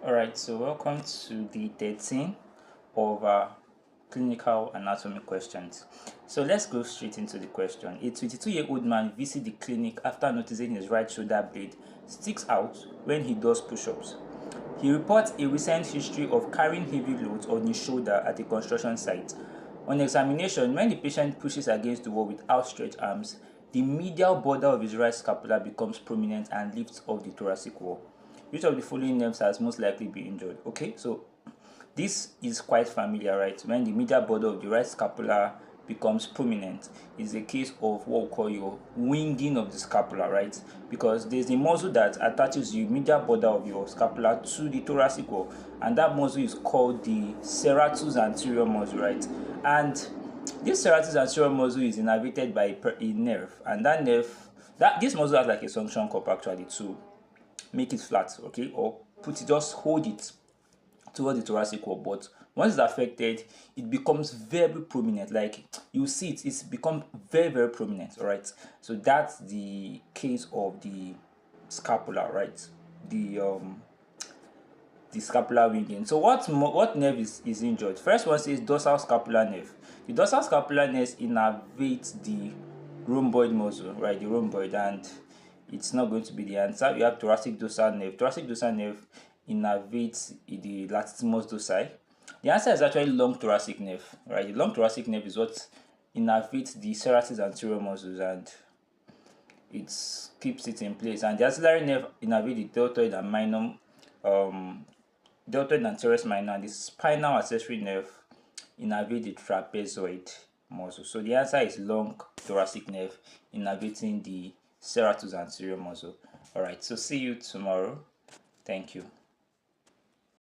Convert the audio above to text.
Alright, so welcome to the 13 of our clinical anatomy questions. So let's go straight into the question. A 22-year-old man visits the clinic after noticing his right shoulder blade sticks out when he does push-ups. He reports a recent history of carrying heavy loads on his shoulder at a construction site. On examination, when the patient pushes against the wall with outstretched arms, the medial border of his right scapula becomes prominent and lifts off the thoracic wall. Which of the following nerves has most likely been injured? Okay, so this is quite familiar, right? When the medial border of the right scapula becomes prominent, is a case of what we call your winging of the scapula, right? Because there's a muscle that attaches the medial border of your scapula to the thoracic wall, and that muscle is called the serratus anterior muscle, right? And this serratus anterior muscle is innervated by a nerve, and this muscle has like a suction cup actually to make it flat, okay, or just hold it towards the thoracic wall. But once it's affected, it becomes very prominent. Like you see it's become very prominent. All right, so that's the case of the scapula, right? The scapular winging. So what nerve is injured? First one says dorsal scapular nerve. The dorsal scapular nerve innervates the rhomboid muscle, right? The rhomboid, and it's not going to be the answer. You have thoracic dorsal nerve. Thoracic dorsal nerve innervates the latissimus dorsi. The answer is actually long thoracic nerve, right? The long thoracic nerve is what innervates the serratus anterior muscles, and it keeps it in place. And the axillary nerve innervates the deltoid and minor, deltoid and teres minor, and the spinal accessory nerve innervates the trapezoid muscle. So the answer is long thoracic nerve innervating the serratus anterior muscle. Alright, so see you tomorrow. Thank you.